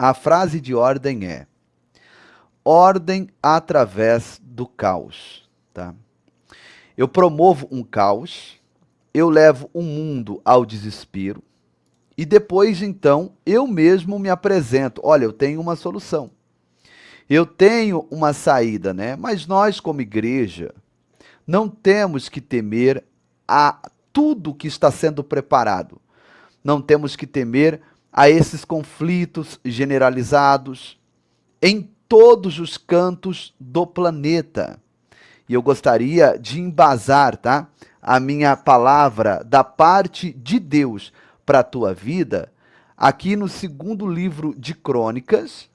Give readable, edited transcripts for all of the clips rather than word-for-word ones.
A frase de ordem é: ordem através do caos, tá? Eu promovo um caos, eu levo o mundo ao desespero e depois, então, eu mesmo me apresento. Olha, eu tenho uma solução. Eu tenho uma saída, né? Mas nós, como igreja, não temos que temer a tudo que está sendo preparado. Não temos que temer a esses conflitos generalizados em todos os cantos do planeta. E eu gostaria de embasar, tá, a minha palavra da parte de Deus para a tua vida, aqui no segundo livro de Crônicas,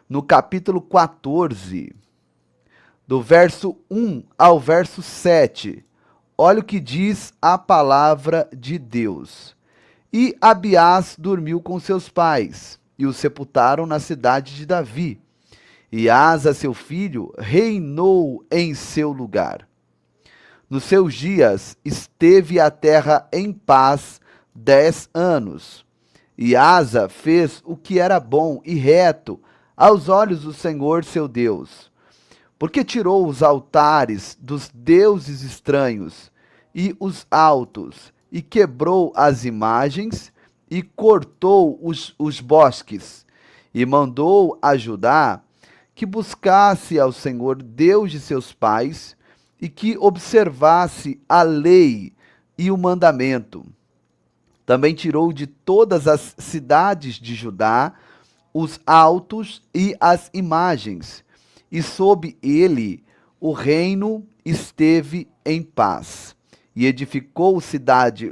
no capítulo 14, do verso 1 ao verso 7. Olha o que diz a palavra de Deus. E Abiás dormiu com seus pais, e o sepultaram na cidade de Davi. E Asa, seu filho, reinou em seu lugar. Nos seus dias esteve a terra em paz 10 anos. E Asa fez o que era bom e reto aos olhos do Senhor seu Deus, porque tirou os altares dos deuses estranhos e os altos, e quebrou as imagens, e cortou os bosques, e mandou a Judá que buscasse ao Senhor Deus de seus pais, e que observasse a lei e o mandamento. Também tirou de todas as cidades de Judá os altos e as imagens, e sob ele o reino esteve em paz. E edificou cidades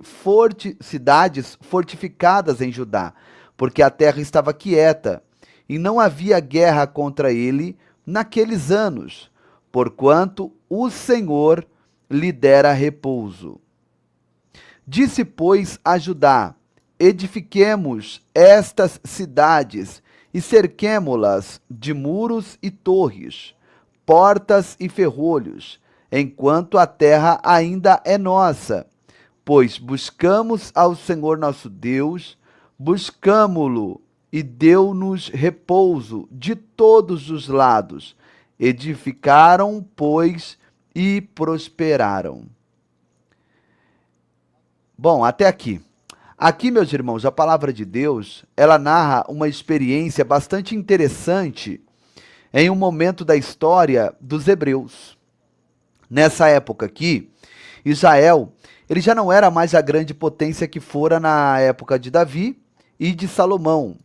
fortificadas em Judá, porque a terra estava quieta, e não havia guerra contra ele naqueles anos, porquanto o Senhor lhe dera repouso. Disse, pois, a Judá: edifiquemos estas cidades e cerquemo-las de muros e torres, portas e ferrolhos, enquanto a terra ainda é nossa. Pois buscamos ao Senhor nosso Deus, buscamo-lo e deu-nos repouso de todos os lados. Edificaram, pois, e prosperaram. Bom, até aqui. Aqui, meus irmãos, a palavra de Deus, ela narra uma experiência bastante interessante em um momento da história dos hebreus. Nessa época aqui, Israel, ele já não era mais a grande potência que fora na época de Davi e de Salomão.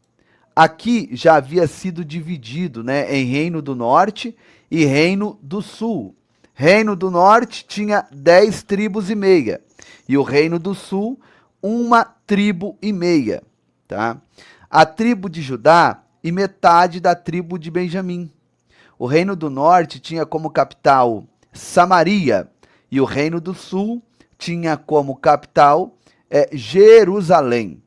Aqui já havia sido dividido, né, em Reino do Norte e Reino do Sul. Reino do Norte tinha 10 tribos e meia, e o Reino do Sul, 1,5 tribo, tá? A tribo de Judá e metade da tribo de Benjamim. O Reino do Norte tinha como capital Samaria, e o Reino do Sul tinha como capital Jerusalém.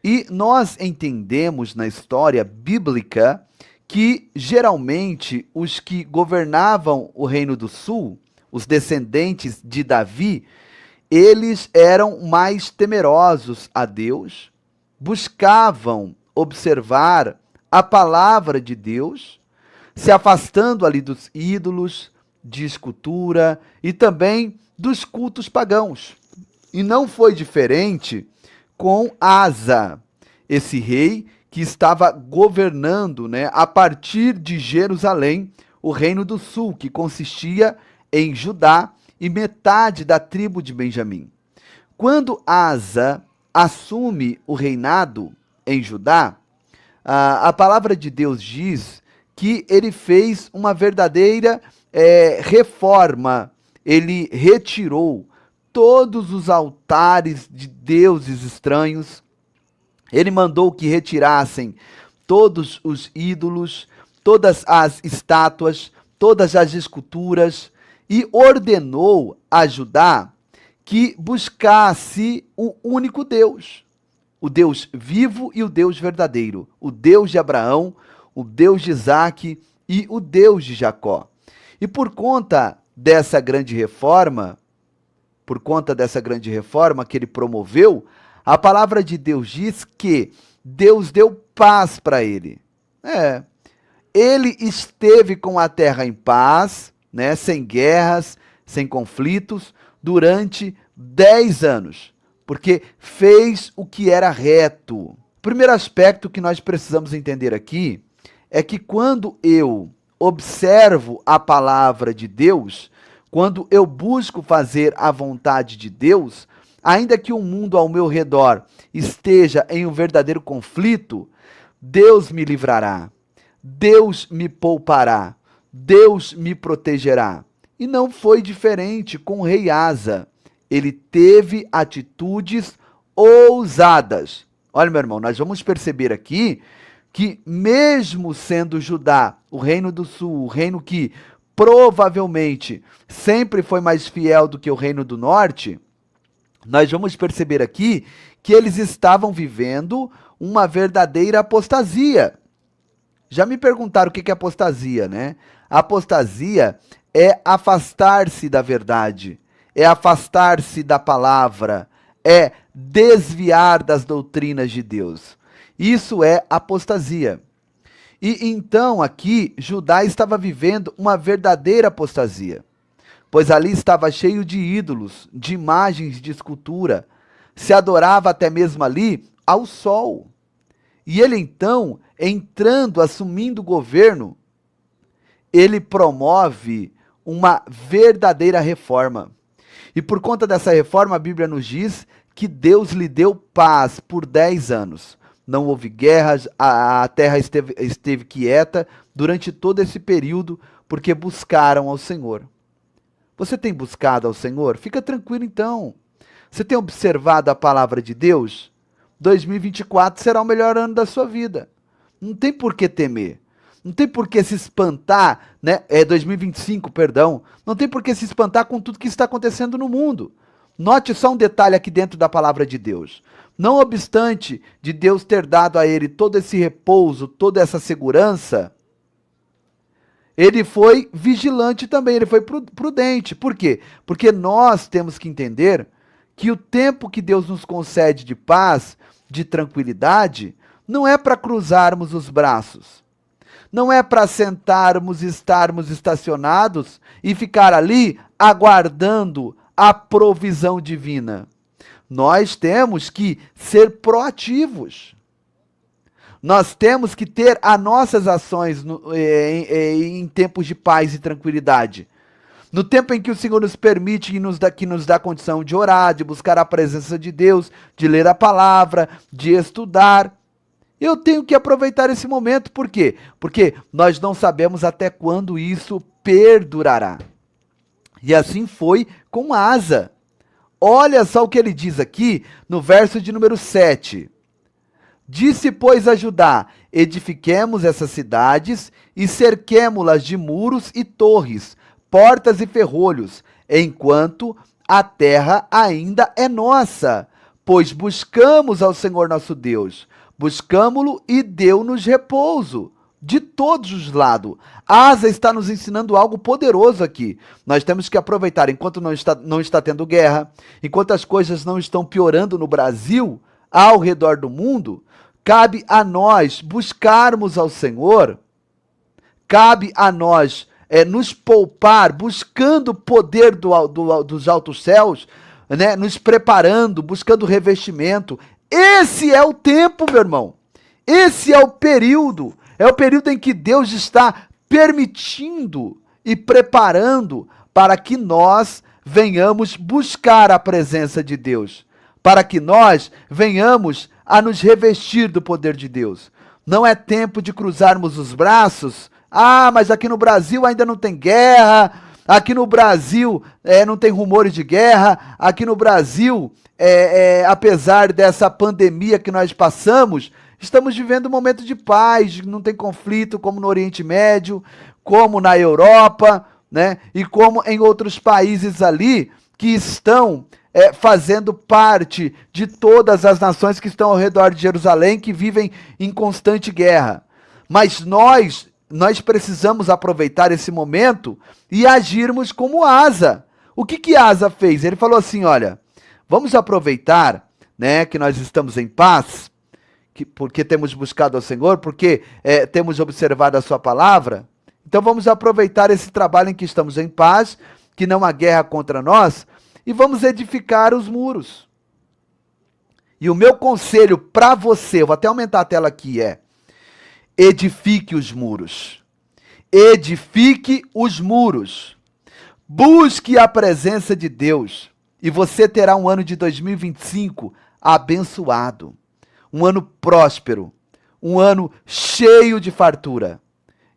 E nós entendemos na história bíblica que geralmente os que governavam o Reino do Sul, os descendentes de Davi, eles eram mais temerosos a Deus, buscavam observar a palavra de Deus, se afastando ali dos ídolos, de escultura e também dos cultos pagãos. E não foi diferente com Asa, esse rei que estava governando, né, a partir de Jerusalém, o Reino do Sul, que consistia em Judá e metade da tribo de Benjamim. Quando Asa assume o reinado em Judá, a palavra de Deus diz que ele fez uma verdadeira reforma. Ele retirou todos os altares de deuses estranhos. Ele mandou que retirassem todos os ídolos, todas as estátuas, todas as esculturas, e ordenou a Judá que buscasse o único Deus, o Deus vivo e o Deus verdadeiro, o Deus de Abraão, o Deus de Isaque e o Deus de Jacó. E por conta dessa grande reforma que ele promoveu, a palavra de Deus diz que Deus deu paz para ele. Ele esteve com a terra em paz, né, sem guerras, sem conflitos, durante 10 anos, porque fez o que era reto. O primeiro aspecto que nós precisamos entender aqui é que quando eu observo a palavra de Deus, quando eu busco fazer a vontade de Deus, ainda que o mundo ao meu redor esteja em um verdadeiro conflito, Deus me livrará, Deus me poupará, Deus me protegerá. E não foi diferente com o rei Asa. Ele teve atitudes ousadas. Olha, meu irmão, nós vamos perceber aqui que mesmo sendo Judá, o reino do sul, o reino que provavelmente sempre foi mais fiel do que o reino do norte, nós vamos perceber aqui que eles estavam vivendo uma verdadeira apostasia. Já me perguntaram o que é apostasia, né? A apostasia é afastar-se da verdade, é afastar-se da palavra, é desviar das doutrinas de Deus. Isso é apostasia. E então aqui Judá estava vivendo uma verdadeira apostasia, pois ali estava cheio de ídolos, de imagens de escultura, se adorava até mesmo ali ao sol. E ele então, entrando, assumindo o governo, ele promove uma verdadeira reforma. E por conta dessa reforma, a Bíblia nos diz que Deus lhe deu paz por 10 anos. Não houve guerras, a terra esteve quieta durante todo esse período, porque buscaram ao Senhor. Você tem buscado ao Senhor? Fica tranquilo então. Você tem observado a palavra de Deus? 2024 será o melhor ano da sua vida. Não tem por que temer. Não tem por que se espantar, né? 2025, perdão. Não tem por que se espantar com tudo que está acontecendo no mundo. Note só um detalhe aqui dentro da palavra de Deus. Não obstante de Deus ter dado a ele todo esse repouso, toda essa segurança, ele foi vigilante também, ele foi prudente. Por quê? Porque nós temos que entender que o tempo que Deus nos concede de paz, de tranquilidade, não é para cruzarmos os braços. Não é para sentarmos e estarmos estacionados e ficar ali aguardando a provisão divina. Nós temos que ser proativos. Nós temos que ter as nossas ações em tempos de paz e tranquilidade. No tempo em que o Senhor nos permite e que nos dá condição de orar, de buscar a presença de Deus, de ler a palavra, de estudar. Eu tenho que aproveitar esse momento. Por quê? Porque nós não sabemos até quando isso perdurará. E assim foi com Asa. Olha só o que ele diz aqui no verso de número 7. Disse, pois, a Judá: edifiquemos essas cidades e cerquemo-las de muros e torres, portas e ferrolhos, enquanto a terra ainda é nossa, pois buscamos ao Senhor nosso Deus, buscamos-lo e deu-nos repouso de todos os lados. Asa está nos ensinando algo poderoso aqui. Nós temos que aproveitar, enquanto não está tendo guerra, enquanto as coisas não estão piorando no Brasil, ao redor do mundo, cabe a nós buscarmos ao Senhor, cabe a nós nos poupar, buscando o poder dos altos céus, né? Nos preparando, buscando revestimento. Esse é o tempo, meu irmão. Esse é o período em que Deus está permitindo e preparando para que nós venhamos buscar a presença de Deus, para que nós venhamos a nos revestir do poder de Deus. Não é tempo de cruzarmos os braços. Mas aqui no Brasil ainda não tem guerra, aqui no Brasil não tem rumores de guerra, aqui no Brasil, apesar dessa pandemia que nós passamos, estamos vivendo um momento de paz, não tem conflito como no Oriente Médio, como na Europa, né? E como em outros países ali que estão fazendo parte de todas as nações que estão ao redor de Jerusalém, que vivem em constante guerra. Mas nós precisamos aproveitar esse momento e agirmos como Asa. O que Asa fez? Ele falou assim, olha, vamos aproveitar, né, que nós estamos em paz, porque temos buscado ao Senhor, porque temos observado a sua palavra. Então vamos aproveitar esse trabalho em que estamos em paz, que não há guerra contra nós, e vamos edificar os muros. E o meu conselho para você, eu vou até aumentar a tela aqui, edifique os muros. Edifique os muros. Busque a presença de Deus e você terá um ano de 2025 abençoado, um ano próspero, um ano cheio de fartura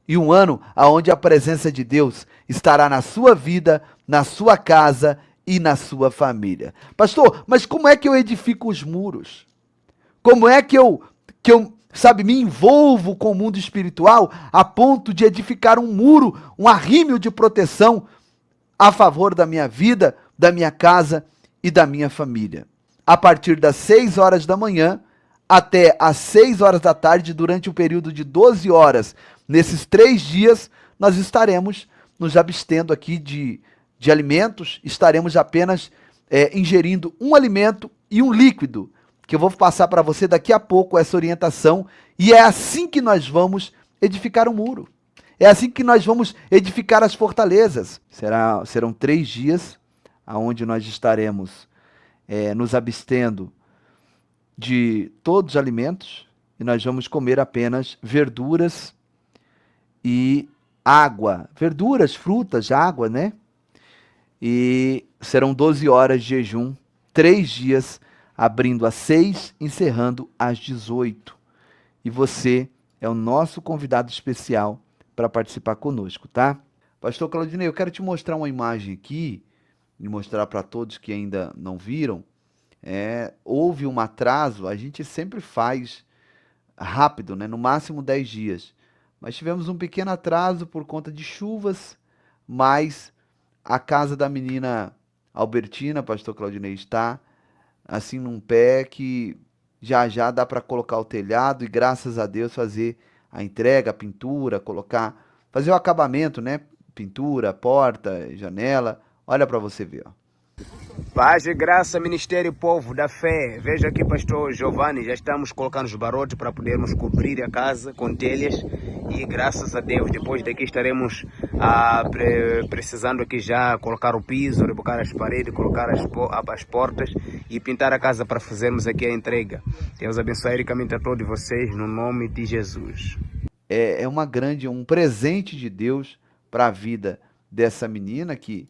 e um ano onde a presença de Deus estará na sua vida, na sua casa e na sua família. Pastor, mas como é que eu edifico os muros? Como é que eu me envolvo com o mundo espiritual a ponto de edificar um muro, um arrímel de proteção a favor da minha vida, da minha casa e da minha família? A partir das 6 horas da manhã até às 6 horas da tarde, durante um período de 12 horas, nesses 3 dias, nós estaremos nos abstendo aqui de alimentos, estaremos apenas ingerindo um alimento e um líquido, que eu vou passar para você daqui a pouco essa orientação, e é assim que nós vamos edificar um muro. É assim que nós vamos edificar as fortalezas. Serão 3 dias onde nós estaremos nos abstendo de todos os alimentos, e nós vamos comer apenas verduras e água. Verduras, frutas, água, né? E serão 12 horas de jejum, 3 dias, abrindo às 6, encerrando às 18. E você é o nosso convidado especial para participar conosco, tá? Pastor Claudinei, eu quero te mostrar uma imagem aqui, e mostrar para todos que ainda não viram. Houve um atraso, a gente sempre faz rápido, né? No máximo 10 dias. Mas tivemos um pequeno atraso por conta de chuvas, mas a casa da menina Albertina, pastor Claudinei, está assim num pé que já já dá para colocar o telhado e, graças a Deus, fazer a entrega, a pintura, fazer o acabamento, né? Pintura, porta, janela. Olha para você ver, ó. Paz e graça, Ministério Povo da Fé. Veja aqui, pastor Giovanni, já estamos colocando os barrotes para podermos cobrir a casa com telhas. E graças a Deus, depois daqui estaremos precisando aqui já colocar o piso, rebocar as paredes, colocar as portas e pintar a casa para fazermos aqui a entrega. Deus abençoe ricamente a todos vocês, no nome de Jesus. É um presente de Deus para a vida dessa menina que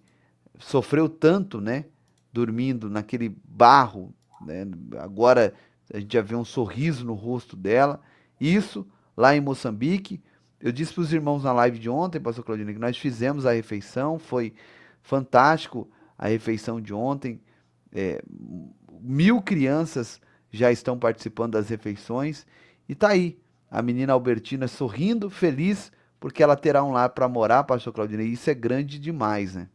sofreu tanto, né? Dormindo naquele barro, né? Agora a gente já vê um sorriso no rosto dela. Isso lá em Moçambique. Eu disse para os irmãos na live de ontem, pastor Claudinei, que nós fizemos a refeição, foi fantástico a refeição de ontem. 1000 crianças já estão participando das refeições e tá aí a menina Albertina sorrindo, feliz, porque ela terá um lar para morar, pastor Claudinei. Isso é grande demais, né?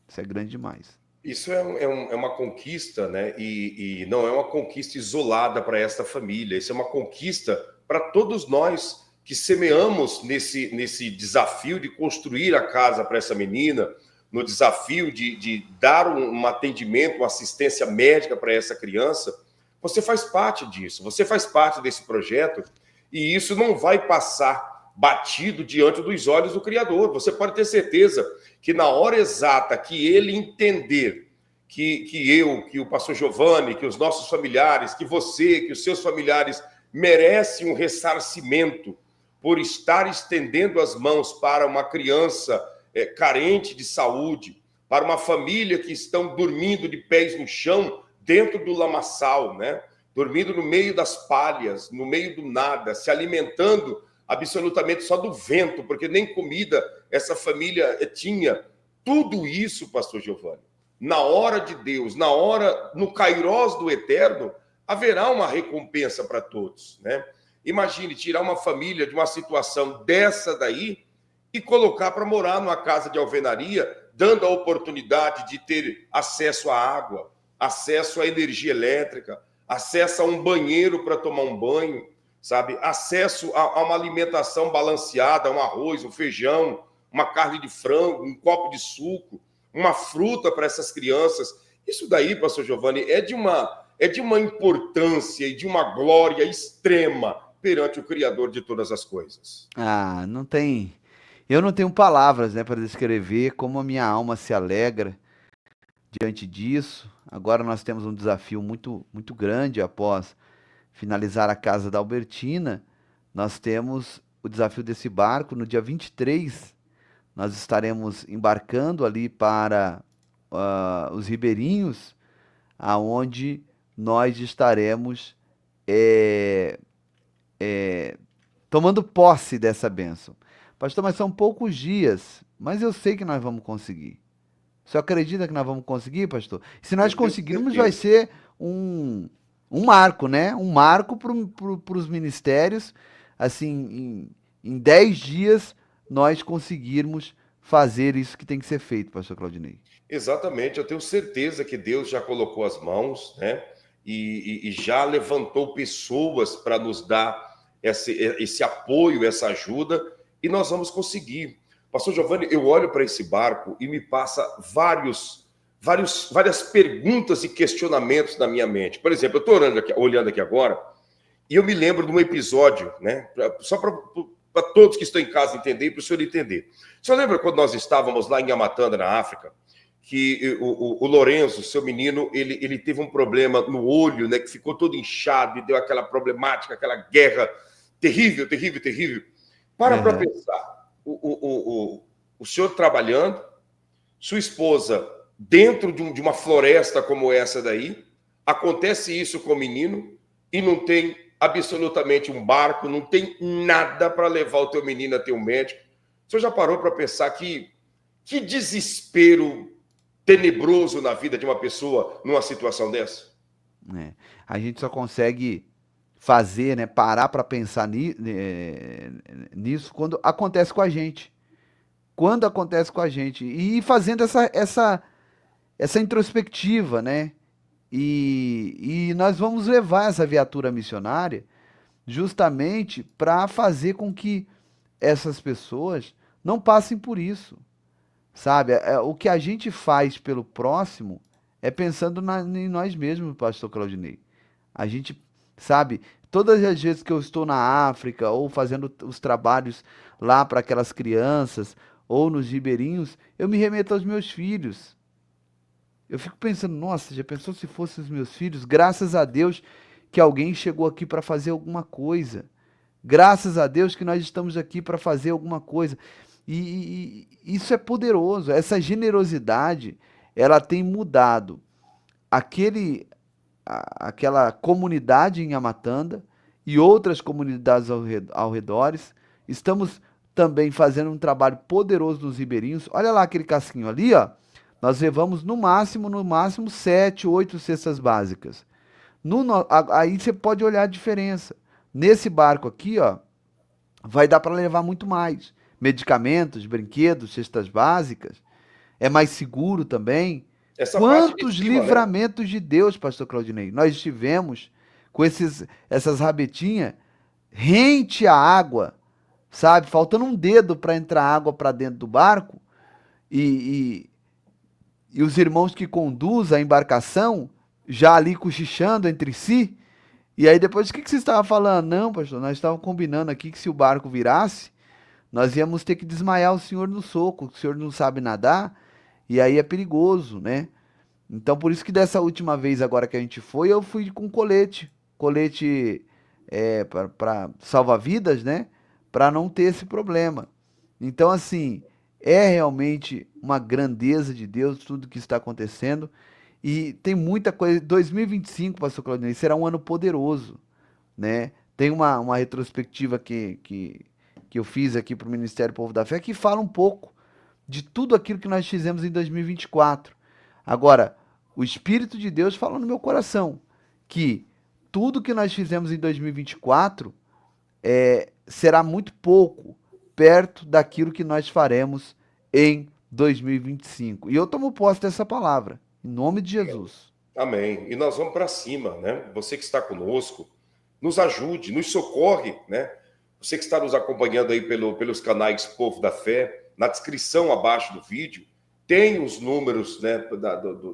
Isso é grande demais. Isso é uma conquista, né? E não é uma conquista isolada para esta família. Isso é uma conquista para todos nós que semeamos nesse desafio de construir a casa para essa menina, no desafio de dar um atendimento, uma assistência médica para essa criança. Você faz parte disso, você faz parte desse projeto, e isso não vai passar batido diante dos olhos do Criador. Você pode ter certeza que na hora exata que ele entender que o pastor Giovanni, que os nossos familiares, que você, que os seus familiares merecem um ressarcimento por estar estendendo as mãos para uma criança carente de saúde, para uma família que estão dormindo de pés no chão, dentro do lamaçal, né? Dormindo no meio das palhas, no meio do nada, se alimentando absolutamente só do vento, porque nem comida essa família tinha. Tudo isso, pastor Giovanni, na hora de Deus, no kairós do eterno, haverá uma recompensa para todos, né? Imagine tirar uma família de uma situação dessa daí e colocar para morar numa casa de alvenaria, dando a oportunidade de ter acesso à água, acesso à energia elétrica, acesso a um banheiro para tomar um banho, sabe? Acesso a uma alimentação balanceada, um arroz, um feijão, uma carne de frango, um copo de suco, uma fruta para essas crianças. Isso daí, pastor Giovanni, é é de uma importância e de uma glória extrema perante o Criador de todas as coisas. Ah, não tem. Eu não tenho palavras, né, para descrever como a minha alma se alegra diante disso. Agora nós temos um desafio muito, muito grande após finalizar a casa da Albertina. Nós temos o desafio desse barco no dia 23. Nós estaremos embarcando ali para os Ribeirinhos, aonde nós estaremos eh, tomando posse dessa bênção. Pastor, mas são poucos dias, mas eu sei que nós vamos conseguir. O senhor acredita que nós vamos conseguir, pastor? Se nós Eu tenho conseguirmos, vai certeza. ser um marco, né? Um marco para os ministérios. Assim, em 10 dias, nós conseguirmos fazer isso que tem que ser feito, pastor Claudinei. Exatamente, eu tenho certeza que Deus já colocou as mãos, né? E já levantou pessoas para nos dar esse apoio, essa ajuda, e nós vamos conseguir. Pastor Giovanni, eu olho para esse barco e me passa várias perguntas e questionamentos na minha mente. Por exemplo, eu estou olhando aqui agora, e eu me lembro de um episódio, né? Só para todos que estão em casa entender e para o senhor entender. O senhor lembra quando nós estávamos lá em Yamatanda, na África, que o Lorenzo, seu menino, ele teve um problema no olho, né? Que ficou todo inchado e deu aquela problemática, aquela guerra terrível, terrível, terrível. Para Aham. pensar, o senhor trabalhando, sua esposa dentro de uma floresta como essa daí, acontece isso com o menino e não tem absolutamente um barco, não tem nada para levar o teu menino até um médico. O senhor já parou para pensar que desespero tenebroso na vida de uma pessoa numa situação dessa? É. A gente só consegue fazer, né, parar para pensar nisso quando acontece com a gente. Quando acontece com a gente. E ir fazendo essa introspectiva, né? E nós vamos levar essa viatura missionária justamente para fazer com que essas pessoas não passem por isso, sabe? O que a gente faz pelo próximo é pensando em nós mesmos, pastor Claudinei. A gente, sabe, todas as vezes que eu estou na África ou fazendo os trabalhos lá para aquelas crianças ou nos ribeirinhos, eu me remeto aos meus filhos. Eu fico pensando, nossa, já pensou se fossem os meus filhos? Graças a Deus que alguém chegou aqui para fazer alguma coisa. Graças a Deus que nós estamos aqui para fazer alguma coisa. E isso é poderoso. Essa generosidade, ela tem mudado aquela comunidade em Amatanda e outras comunidades ao redores. Estamos também fazendo um trabalho poderoso nos ribeirinhos. Olha lá aquele casquinho ali, ó. Nós levamos no máximo 7, 8 cestas básicas. Aí você pode olhar a diferença. Nesse barco aqui, ó, vai dar para levar muito mais. Medicamentos, brinquedos, cestas básicas. É mais seguro também. Essa parte de Quantos cima, né? livramentos de Deus, pastor Claudinei, nós tivemos com essas rabetinhas rente à água, sabe? Faltando um dedo para entrar água para dentro do barco e, e os irmãos que conduzem a embarcação já ali cochichando entre si. E aí depois, o que você estava falando? Não, pastor, nós estávamos combinando aqui que se o barco virasse, nós íamos ter que desmaiar o senhor no soco, o senhor não sabe nadar, e aí é perigoso, né? Então, por isso que dessa última vez agora que a gente foi, eu fui com colete para salva-vidas, né? Para não ter esse problema. Então, assim, é realmente uma grandeza de Deus tudo que está acontecendo. E tem muita coisa. 2025, pastor Claudinei, será um ano poderoso, né? Tem uma retrospectiva que eu fiz aqui para o Ministério Povo da Fé que fala um pouco de tudo aquilo que nós fizemos em 2024. Agora, o Espírito de Deus fala no meu coração que tudo que nós fizemos em 2024 será muito pouco perto daquilo que nós faremos em 2025. E eu tomo posse dessa palavra, em nome de Jesus. Amém. E nós vamos para cima, né? Você que está conosco, nos ajude, nos socorre, né? Você que está nos acompanhando aí pelos canais Povo da Fé, na descrição abaixo do vídeo, tem os números, né,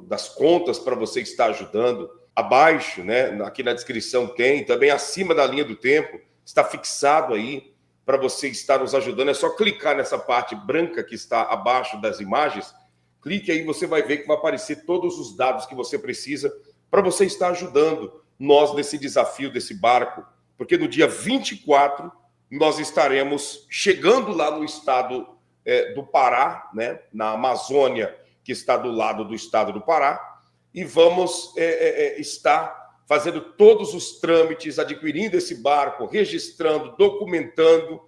das contas para você estar ajudando. abaixo, né? Aqui na descrição tem, também acima da linha do tempo, está fixado aí para você estar nos ajudando. É só clicar nessa parte branca que está abaixo das imagens. Clique aí, você vai ver que vai aparecer todos os dados que você precisa para você estar ajudando nós nesse desafio desse barco, porque no dia 24 nós estaremos chegando lá no estado do Pará, né, na Amazônia, que está do lado do estado do Pará, e vamos estar fazendo todos os trâmites, adquirindo esse barco, registrando, documentando,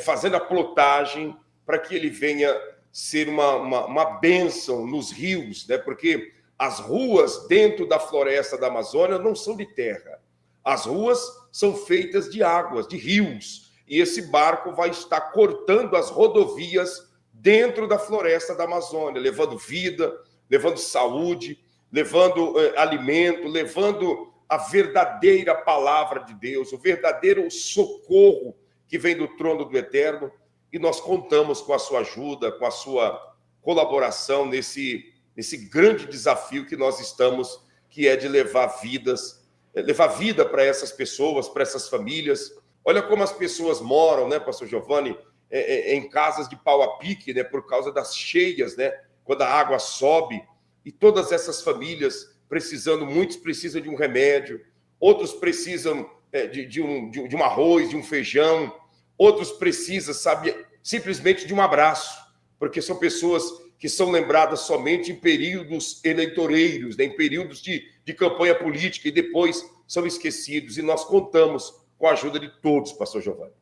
fazendo a plotagem, para que ele venha ser uma bênção nos rios, né? Porque as ruas dentro da floresta da Amazônia não são de terra. As ruas são feitas de águas, de rios. E esse barco vai estar cortando as rodovias dentro da floresta da Amazônia, levando vida, levando saúde, levando alimento, levando a verdadeira palavra de Deus, o verdadeiro socorro que vem do trono do Eterno. E nós contamos com a sua ajuda, com a sua colaboração nesse grande desafio que nós estamos, que é de levar vida para essas pessoas, para essas famílias. Olha como as pessoas moram, né, pastor Giovanni, em casas de pau a pique, né, por causa das cheias, né, quando a água sobe, e todas essas famílias precisando, muitos precisam de um remédio, outros precisam de um arroz, de um feijão, outros precisam, sabe, simplesmente de um abraço, porque são pessoas que são lembradas somente em períodos eleitoreiros, né, em períodos de campanha política, e depois são esquecidos. E nós contamos com a ajuda de todos, pastor Giovanni.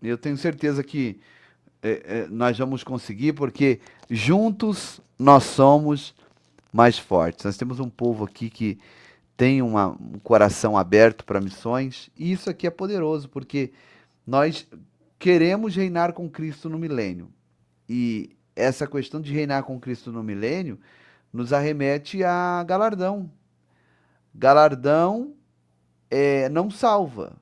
Eu tenho certeza que nós vamos conseguir, porque juntos nós somos mais fortes. Nós temos um povo aqui que tem um coração aberto para missões, e isso aqui é poderoso, porque nós queremos reinar com Cristo no milênio. E essa questão de reinar com Cristo no milênio nos arremete a galardão. Galardão não salva.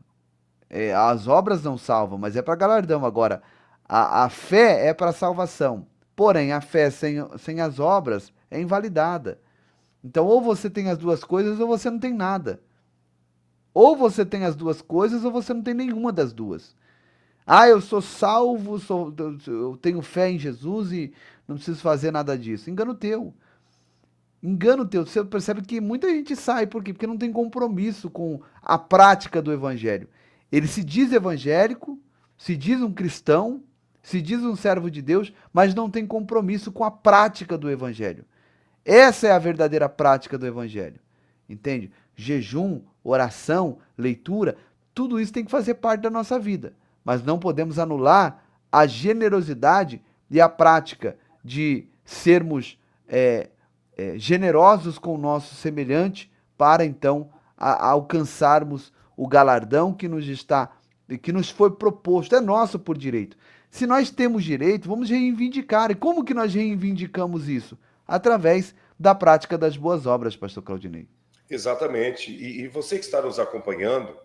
As obras não salvam, mas é para galardão. Agora, a fé é para salvação. Porém, a fé sem as obras é invalidada. Então, ou você tem as duas coisas, ou você não tem nada. Ou você tem as duas coisas, ou você não tem nenhuma das duas. Ah, eu sou salvo, eu tenho fé em Jesus e não preciso fazer nada disso. Engano teu. Engano teu. Você percebe que muita gente sai, por quê? Porque não tem compromisso com a prática do evangelho. Ele se diz evangélico, se diz um cristão, se diz um servo de Deus, mas não tem compromisso com a prática do evangelho. Essa é a verdadeira prática do evangelho. Entende? Jejum, oração, leitura, tudo isso tem que fazer parte da nossa vida. Mas não podemos anular a generosidade e a prática de sermos generosos com o nosso semelhante, para então alcançarmos o galardão que nos foi proposto, é nosso por direito. Se nós temos direito, vamos reivindicar. E como que nós reivindicamos isso? Através da prática das boas obras, pastor Claudinei. Exatamente. E você que está nos acompanhando,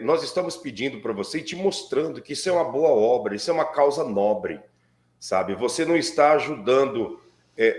nós estamos pedindo para você e te mostrando que isso é uma boa obra, isso é uma causa nobre, sabe? Você não está ajudando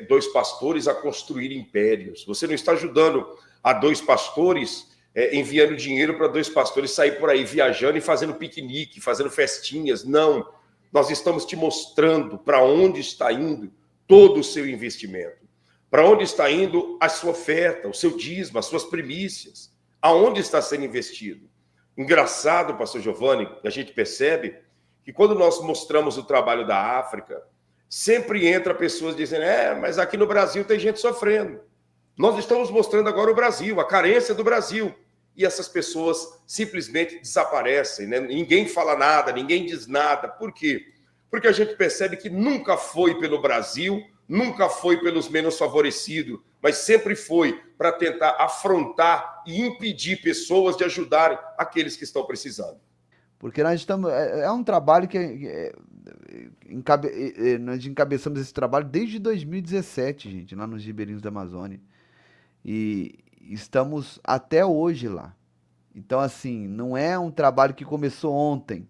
dois pastores a construir impérios, você não está ajudando a dois pastores enviando dinheiro para dois pastores sair por aí viajando e fazendo piquenique, fazendo festinhas. Não, nós estamos te mostrando para onde está indo todo o seu investimento, para onde está indo a sua oferta, o seu dízimo, as suas primícias, aonde está sendo investido. Engraçado, pastor Giovanni, a gente percebe que quando nós mostramos o trabalho da África, sempre entra pessoas dizendo, mas aqui no Brasil tem gente sofrendo. Nós estamos mostrando agora o Brasil, a carência do Brasil. E essas pessoas simplesmente desaparecem, né? Ninguém fala nada, ninguém diz nada. Por quê? Porque a gente percebe que nunca foi pelo Brasil, nunca foi pelos menos favorecidos, mas sempre foi para tentar afrontar e impedir pessoas de ajudarem aqueles que estão precisando. Porque nós estamos. É um trabalho que nós encabeçamos esse trabalho desde 2017, gente, lá nos Ribeirinhos da Amazônia. E estamos até hoje lá. Então, assim, não é um trabalho que começou ontem.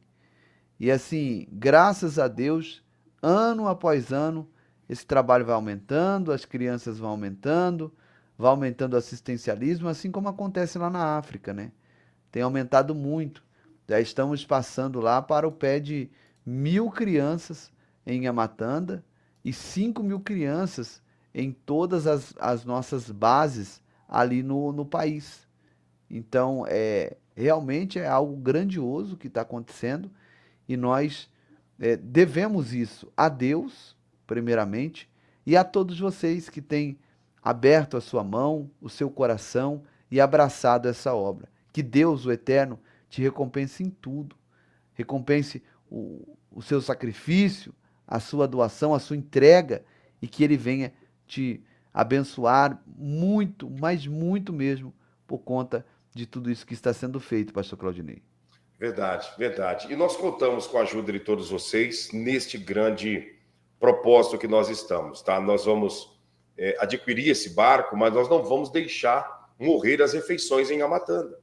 E, assim, graças a Deus, ano após ano, esse trabalho vai aumentando, as crianças vão aumentando, vai aumentando o assistencialismo, assim como acontece lá na África, né? Tem aumentado muito. Já estamos passando lá para o pé de 1.000 crianças em Yamatanda e 5.000 crianças em todas as nossas bases ali no país. Então, realmente é algo grandioso que está acontecendo e nós devemos isso a Deus, primeiramente, e a todos vocês que têm aberto a sua mão, o seu coração e abraçado essa obra. Que Deus, o Eterno, te recompense em tudo. Recompense o seu sacrifício, a sua doação, a sua entrega e que Ele venha te abençoar muito, mas muito mesmo, por conta de tudo isso que está sendo feito, pastor Claudinei. Verdade, verdade. E nós contamos com a ajuda de todos vocês neste grande propósito que nós estamos, tá? Nós vamos adquirir esse barco, mas nós não vamos deixar morrer as refeições em Yamatanda.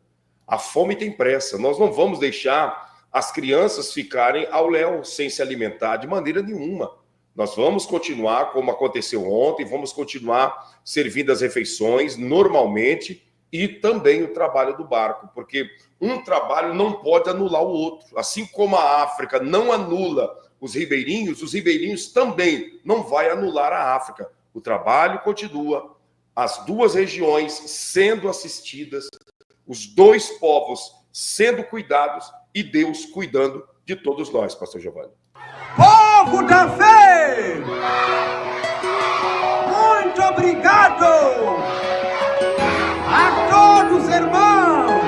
A fome tem pressa. Nós não vamos deixar as crianças ficarem ao léu sem se alimentar de maneira nenhuma. Nós vamos continuar como aconteceu ontem, vamos continuar servindo as refeições normalmente e também o trabalho do barco, porque um trabalho não pode anular o outro. Assim como a África não anula os ribeirinhos também não vai anular a África. O trabalho continua, as duas regiões sendo assistidas, os dois povos sendo cuidados e Deus cuidando de todos nós, pastor Giovanni. Povo da fé, muito obrigado a todos, irmãos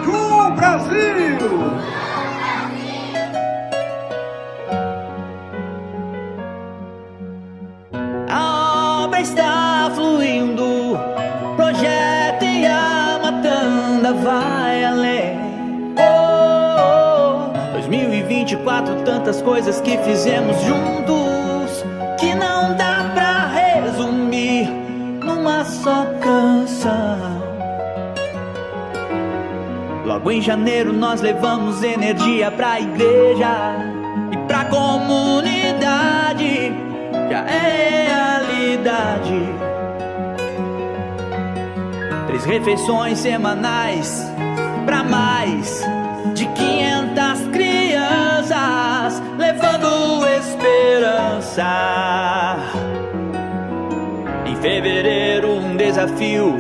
do Brasil. A obra está fluindo, projeto em Yamatanda vai além. 2024, tantas coisas que fizemos juntos que não dá pra resumir numa só canção. Logo em janeiro nós levamos energia pra igreja e pra comunidade. Já é realidade. 3 refeições semanais pra mais de 500 crianças, levando esperança. Em fevereiro um desafio,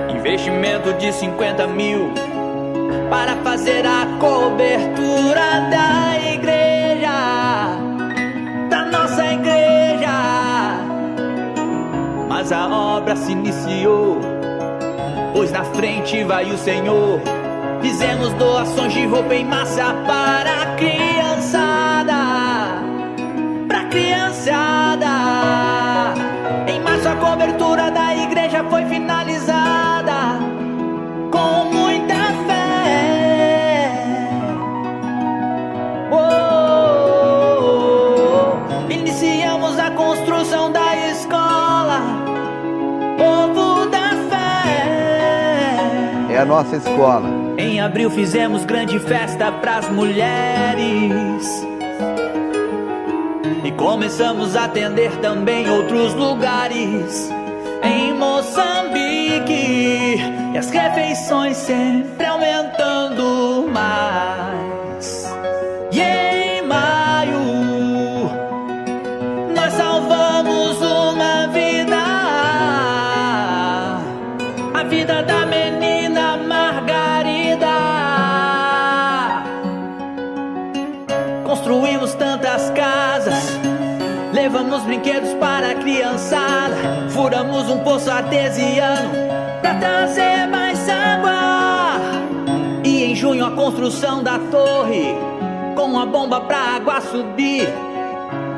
investimento de 50 mil para fazer a cobertura da igreja, da nossa igreja. Mas a obra se iniciou, pois na frente vai o Senhor. Fizemos doações de roupa em massa para a criançada, pra criançada. Em março a cobertura da igreja foi finalizada com muita fé. Iniciamos a construção da escola, povo da fé. É a nossa escola. Em abril fizemos grande festa pras mulheres e começamos a atender também outros lugares. Em Moçambique, e as refeições sempre aumentando mais. E em maio nós salvamos uma vida, a vida da menina Margarida. Construímos tantas casas, levamos brinquedos para a criançada, furamos um poço artesiano pra trazer mais água. E em junho a construção da torre, com a bomba pra água subir.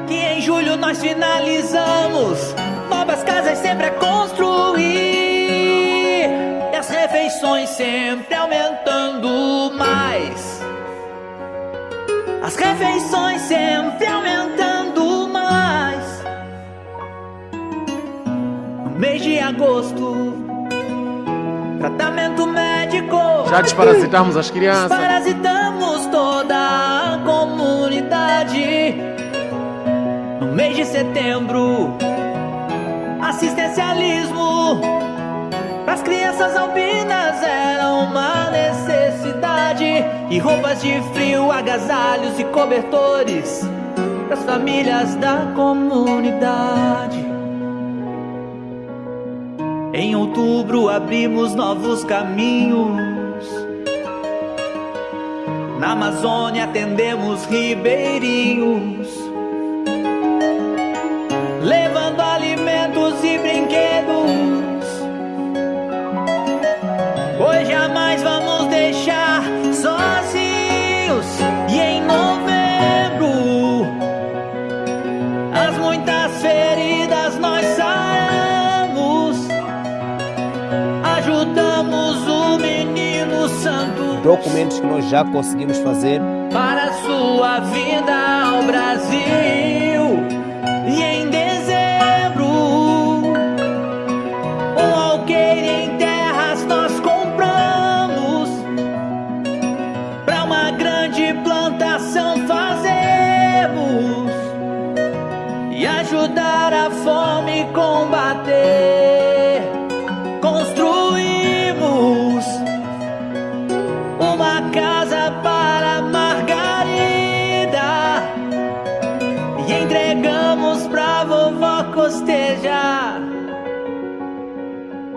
Que em julho nós finalizamos, novas casas sempre a construir. E as refeições sempre aumentando mais. As refeições sempre aumentando mais. No mês de agosto, tratamento médico. Já desparasitamos as crianças. Desparasitamos toda a comunidade. No mês de setembro, a Assistencialismo pras crianças albinas era uma necessidade. E roupas de frio, agasalhos e cobertores pras famílias da comunidade. Em outubro abrimos novos caminhos. Na Amazônia atendemos ribeirinhos, levando alimentos e brinquedos. Hoje jamais vamos deixar sozinhos. E em novembro as muitas feridas nós saramos. Ajudamos o menino santo. Documentos que nós já conseguimos fazer Para a sua vinda ao Brasil. E em dezembro um alqueire em terras nós compramos. Pra uma grande plantação fazemos e ajudar a fome combater. Construímos uma casa para Margarida e entregamos pra vovó costejar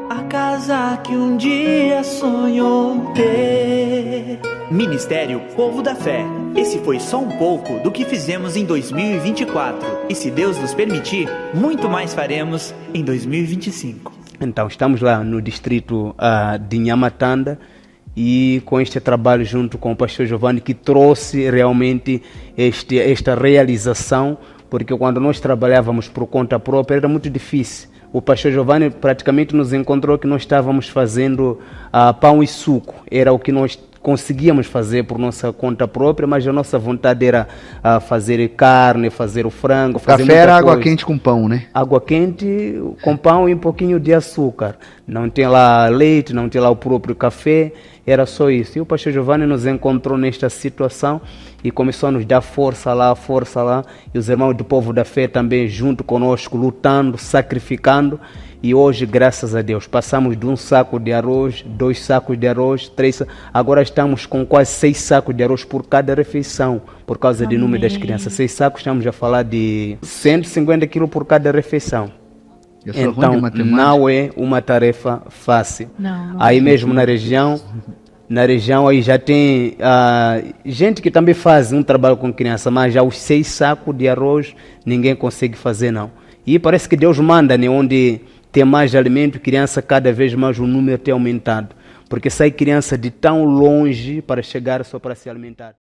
a casa que um dia sonhou ter. Ministério Povo da Fé. Esse foi só um pouco do que fizemos em 2024. E se Deus nos permitir, muito mais faremos em 2025. Então, estamos lá no distrito de Nhamatanda e com este trabalho junto com o pastor Giovanni, que trouxe realmente esta realização, porque quando nós trabalhávamos por conta própria era muito difícil. O pastor Giovanni praticamente nos encontrou que nós estávamos fazendo pão e suco, era o que nós conseguíamos fazer por nossa conta própria, mas a nossa vontade era fazer carne, fazer o frango, fazer Café era muita água coisa. quente com pão, né? Água quente com pão e um pouquinho de açúcar. Não tem lá leite, não tem lá o próprio café, era só isso. E o pastor Giovanni nos encontrou nesta situação e começou a nos dar força lá. E os irmãos do Povo da Fé também junto conosco, lutando, sacrificando. E hoje, graças a Deus, passamos de 1 saco de arroz, 2 sacos de arroz, 3 sacos. Agora estamos com quase 6 sacos de arroz por cada refeição, por causa do número das crianças. 6 sacos, estamos a falar de 150 quilos por cada refeição. Eu sou ruim de Então, matemática. não é uma tarefa fácil. Não. Aí mesmo na região aí já tem gente que também faz um trabalho com criança, mas já os 6 sacos de arroz ninguém consegue fazer, não. E parece que Deus manda, né, onde tem mais alimento, criança, cada vez mais o número tem aumentado. Porque sai criança de tão longe para chegar só para se alimentar.